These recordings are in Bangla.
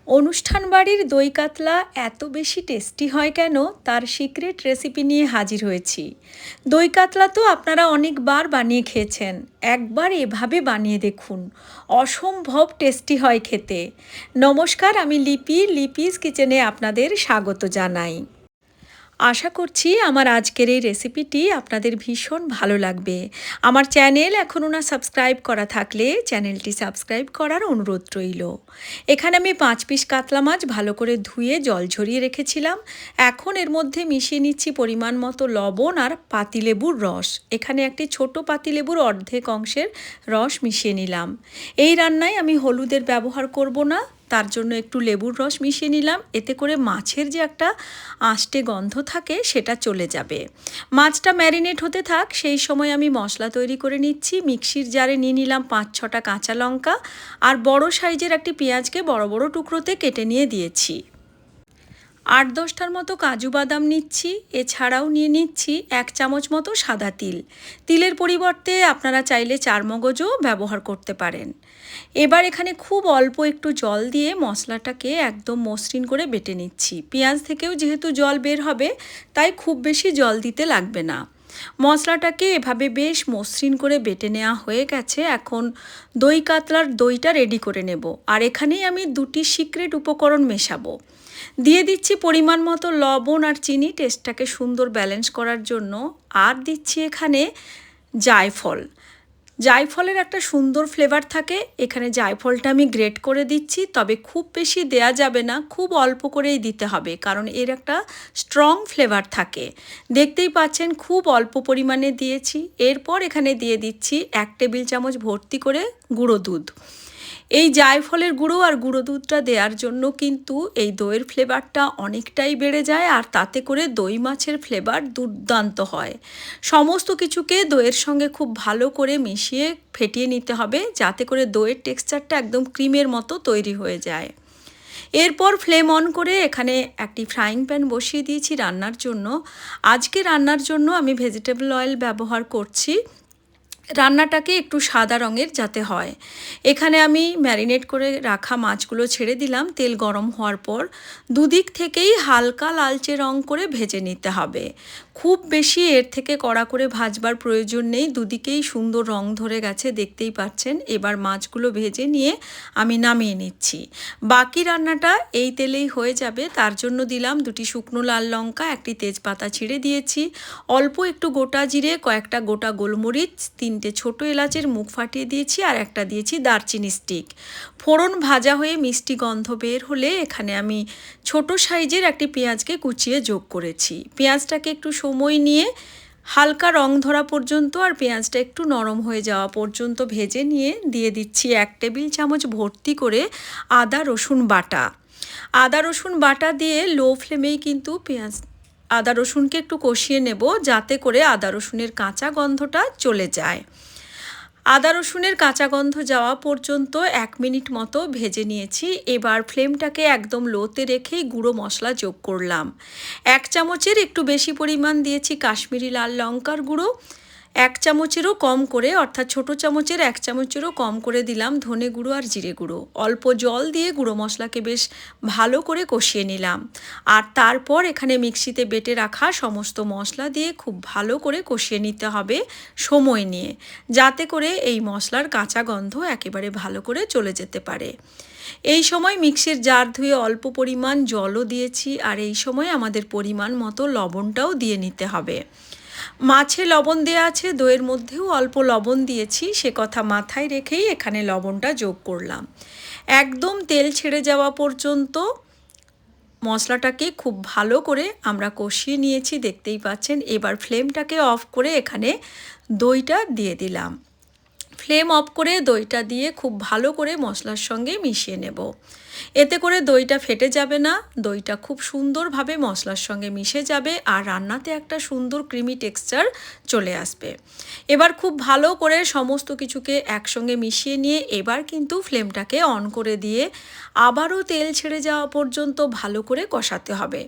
অনুষ্ঠান বাড়ির দই কাতলা এত বেশি টেস্টি হয় কেন তার সিক্রেট রেসিপি নিয়ে হাজির হয়েছি। দই কাতলা তো আপনারা অনেকবার বানিয়ে খেয়েছেন, একবার এভাবে বানিয়ে দেখুন, অসম্ভব টেস্টি হয় খেতে। নমস্কার, আমি লিপি, লিপিস কিচেনে আপনাদের স্বাগত জানাই। আশা করছি আমার আজকের এই রেসিপিটি আপনাদের ভীষণ ভালো লাগবে। আমার চ্যানেল এখনও না সাবস্ক্রাইব করা থাকলে চ্যানেলটি সাবস্ক্রাইব করার অনুরোধ রইল। এখানে আমি 5 পিস কাতলা মাছ ভালো করে ধুয়ে জল ঝরিয়ে রেখেছিলাম। এখন এর মধ্যে মিশিয়ে নিচ্ছি পরিমাণ মতো লবণ আর পাতিলেবুর রস। এখানে একটি ছোট পাতিলেবুর অর্ধেক অংশের রস মিশিয়ে নিলাম। এই রান্নায় আমি হলুদের ব্যবহার করব না, তার জন্য একটু লেবুর রস মিশিয়ে নিলাম। এতে করে মাছের যে একটা আষ্টে গন্ধ থাকে সেটা চলে যাবে। মাছটা ম্যারিনেট হতে থাক, সেই সময় আমি মশলা তৈরি করে নিচ্ছি। মিক্সির জারে নিয়ে নিলাম 5-6টা কাঁচা লঙ্কা আর বড় সাইজের একটি পেঁয়াজকে বড় বড় টুকরোতে কেটে নিয়ে দিয়েছি। 8-10টার মতো কাজু বাদাম নিচ্ছি। এছাড়াও নিয়ে নিচ্ছি 1 চামচ মতো সাদা তিল। তিলের পরিবর্তে আপনারা চাইলে চারমগজও ব্যবহার করতে পারেন। এবার এখানে খুব অল্প একটু জল দিয়ে মশলাটাকে একদম মসৃণ করে বেটে নিচ্ছি। পেঁয়াজ থেকেও যেহেতু জল বের হবে, তাই খুব বেশি জল দিতে লাগবে না। মশলাটাকে এভাবে বেশ মসৃণ করে বেটে নেওয়া হয়ে গেছে। এখন দই কাতলার দইটা রেডি করে নেব। আর এখানেই আমি 2টি সিক্রেট উপকরণ মেশাবো। দিয়ে দিচ্ছি পরিমাণ মতো লবণ আর চিনি টেস্টটাকে সুন্দর ব্যালেন্স করার জন্য। আর দিচ্ছি এখানে জায়ফল। জায়ফলের একটা সুন্দর ফ্লেভার থাকে। এখানে জায়ফলটা আমি গ্রেট করে দিচ্ছি, তবে খুব বেশি দেয়া যাবে না, খুব অল্প করেই দিতে হবে, কারণ এর একটা স্ট্রং ফ্লেভার থাকে। দেখতেই পাচ্ছেন খুব অল্প পরিমাণে দিয়েছি। এরপর এখানে দিয়ে দিচ্ছি 1 টেবিল চামচ ভর্তি করে গুঁড়ো দুধ। এই জায়ফলের গুঁড়ো আর গুঁড়ো দুধটা দেওয়ার জন্য কিন্তু এই দইয়ের ফ্লেভারটা অনেকটাই বেড়ে যায়, আর তাতে করে দই মাছের ফ্লেভার দুর্দান্ত হয়। সমস্ত কিছুকে দইয়ের সঙ্গে খুব ভালো করে মিশিয়ে ফেটিয়ে নিতে হবে, যাতে করে দইয়ের টেক্সচারটা একদম ক্রিমের মতো তৈরি হয়ে যায়। এরপর ফ্লেম অন করে এখানে একটি ফ্রাইং প্যান বসিয়ে দিয়েছি রান্নার জন্য। আজকে রান্নার জন্য আমি ভেজিটেবল অয়েল ব্যবহার করছি। রান্নাটাকে একটু সাদা রঙের যাতে হয়। এখানে আমি ম্যারিনেট করে রাখা মাছগুলো ছেড়ে দিলাম। তেল গরম হওয়ার পর দুদিক থেকেই হালকা লালচে রং করে ভেজে নিতে হবে। খুব বেশি এর থেকে কড়া করে ভাজবার প্রয়োজন নেই, দুদিকেই সুন্দর রং ধরে গেছে, দেখতেই পাচ্ছেন। এবার মাছগুলো ভেজে নিয়ে আমি নামিয়ে নিচ্ছি। বাকি রান্নাটা এই তেলেই হয়ে যাবে। তার জন্য দিলাম 2টি শুকনো লাল লঙ্কা, একটি তেজপাতা ছিঁড়ে দিয়েছি, অল্প একটু গোটা জিরে, কয়েকটা গোটা গোলমরিচ, 3টে ছোট এলাচের মুখ ফাটিয়ে দিয়েছি, আর একটা দিয়েছি দারচিনি স্টিক। ফোড়ন ভাজা হয়ে মিষ্টি গন্ধ বের হলে এখানে আমি ছোট সাইজের একটি পেঁয়াজকে কুচিয়ে যোগ করেছি। পেঁয়াজটাকে একটু সময় নিয়ে হালকা রং ধরা পর্যন্ত আর পেঁয়াজটা একটু নরম হয়ে যাওয়া পর্যন্ত ভেজে নিয়ে দিয়ে দিচ্ছি 1 টেবিল চামচ ভর্তি করে আদা রসুন বাটা। আদা রসুন বাটা দিয়ে লো ফ্লেমেই কিন্তু আদা রসুনকে একটু কষিয়ে নেব, যাতে করে আদা রসুনের কাঁচা গন্ধটা চলে যায়। আদা রসুনের কাঁচা গন্ধ যাওয়া পর্যন্ত 1 মিনিট মতো ভেজে নিয়েছি। এবার ফ্লেমটাকে একদম লোতে রেখেই গুঁড়ো মশলা যোগ করলাম। 1 চামচের একটু বেশি পরিমাণ দিয়েছি কাশ্মীরি লাল লঙ্কার গুঁড়ো। 1 চামচেরও কম করে, অর্থাৎ ছোট চামচের 1 চামচেরও কম করে দিলাম ধনে গুঁড়ো আর জিরে গুঁড়ো। অল্প জল দিয়ে গুঁড়ো মশলাকে বেশ ভালো করে কষিয়ে নিলাম। আর তারপর এখানে মিক্সিতে বেটে রাখা সমস্ত মশলা দিয়ে খুব ভালো করে কষিয়ে নিতে হবে সময় নিয়ে, যাতে করে এই মশলার কাঁচা গন্ধ একেবারে ভালো করে চলে যেতে পারে। এই সময় মিক্সির জার ধুয়ে অল্প পরিমাণ জলও দিয়েছি, আর এই সময় আমাদের পরিমাণ মতো লবণটাও দিয়ে নিতে হবে। মাছে লবণ দেওয়া আছে, দইয়ের মধ্যেও অল্প লবণ দিয়েছি, সে কথা মাথায় রেখেই এখানে লবণটা যোগ করলাম। একদম তেল ছেড়ে যাওয়া পর্যন্ত মশলাটাকে খুব ভালো করে আমরা কষিয়ে নিয়েছি, দেখতেই পাচ্ছেন। এবার ফ্লেমটাকে অফ করে এখানে দইটা দিয়ে দিলাম। ফ্লেম অফ করে দইটা দিয়ে খুব ভালো করে মশলার সঙ্গে মিশিয়ে নেব। এতে করে দইটা ফেটে যাবে না, দইটা খুব সুন্দরভাবে মশলার সঙ্গে মিশে যাবে, আর রান্নাতে একটা সুন্দর ক্রিমি টেক্সচার চলে আসবে। এবার খুব ভালো করে সমস্ত কিছুকে একসঙ্গে মিশিয়ে নিয়ে এবার কিন্তু ফ্লেমটাকে অন করে দিয়ে আবারও তেল ছেড়ে যাওয়া পর্যন্ত ভালো করে কষাতে হবে।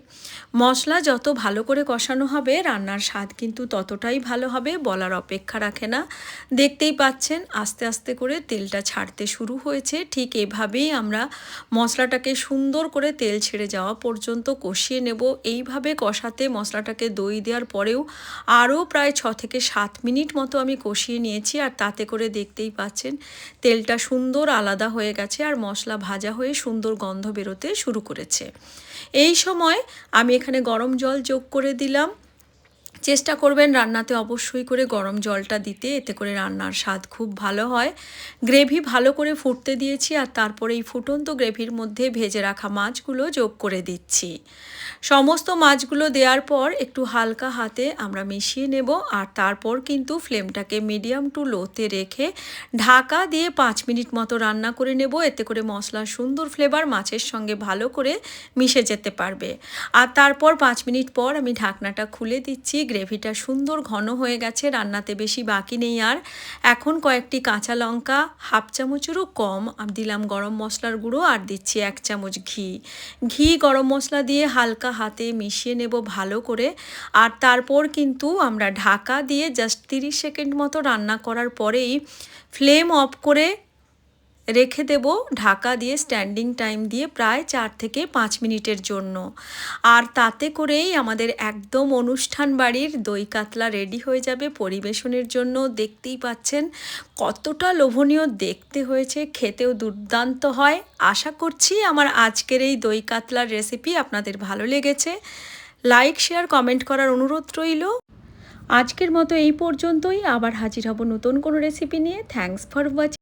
মশলা যত ভালো করে কষানো হবে রান্নার স্বাদ কিন্তু ততটাই ভালো হবে, বলার অপেক্ষা রাখে না। দেখতেই পাচ্ছেন আস্তে আস্তে করে তেলটা ছাড়তে শুরু হয়েছে। ঠিক এভাবেই আমরা মশলাটাকে সুন্দর করে তেল ছেড়ে যাওয়া পর্যন্ত কষিয়ে নেব। এইভাবে কষাতে মশলাটাকে দই দেওয়ার পরেও আরও প্রায় 6 থেকে 7 মিনিট মতো আমি কষিয়ে নিয়েছি। আর তাতে করে দেখতেই পাচ্ছেন তেলটা সুন্দর আলাদা হয়ে গেছে আর মশলা ভাজা হয়ে সুন্দর গন্ধ বেরোতে শুরু করেছে। এই সময় আমি এখানে গরম জল যোগ করে দিলাম। চেষ্টা করবেন রান্নাতে অবশ্যই করে গরম জলটা দিতে, এতে করে রান্নার স্বাদ খুব ভালো হয়। গ্রেভি ভালো করে ফুটতে দিয়েছি আর তারপরে এই ফুটন্ত গ্রেভির মধ্যে ভেজে রাখা মাছগুলো যোগ করে দিচ্ছি। সমস্ত মাছগুলো দেওয়ার পর একটু হালকা হাতে আমরা মিশিয়ে নেব আর তারপর কিন্তু ফ্লেমটাকে মিডিয়াম টু লোতে রেখে ঢাকা দিয়ে 5 মিনিট মতো রান্না করে নেব। এতে করে মশলার সুন্দর ফ্লেভার মাছের সঙ্গে ভালো করে মিশে যেতে পারবে। আর তারপর 5 মিনিট পর আমি ঢাকনাটা খুলে দিচ্ছি। গ্রেভিটা সুন্দর ঘন হয়ে গেছে, রান্নাতে বেশি বাকি নেই আর। এখন কয়েকটি কাঁচা লঙ্কা, হাফ চামচেরও কম দিলাম গরম মশলার গুঁড়ো আর দিচ্ছি 1 চামচ ঘি। গরম মশলা দিয়ে হালকা হাতে মিশিয়ে নেব ভালো করে। আর তারপর কিন্তু আমরা ঢাকা দিয়ে জাস্ট 30 সেকেন্ড মতো রান্না করার পরেই ফ্লেম অফ করে রেখে দেব ঢাকা দিয়ে স্ট্যান্ডিং টাইম দিয়ে প্রায় 4 থেকে 5 মিনিটের জন্য। আর তাতে করেই আমাদের একদম অনুষ্ঠান বাড়ির দই কাতলা রেডি হয়ে যাবে পরিবেশনের জন্য। দেখতেই পাচ্ছেন কতটা লোভনীয় দেখতে হয়েছে, খেতেও দুর্দান্ত হয়। আশা করছি আমার আজকের এই দই কাতলার রেসিপি আপনাদের ভালো লেগেছে। লাইক, শেয়ার, কমেন্ট করার অনুরোধ রইল। আজকের মতো এই পর্যন্তই, আবার হাজির হব নতুন কোনো রেসিপি নিয়ে। Thanks for watching.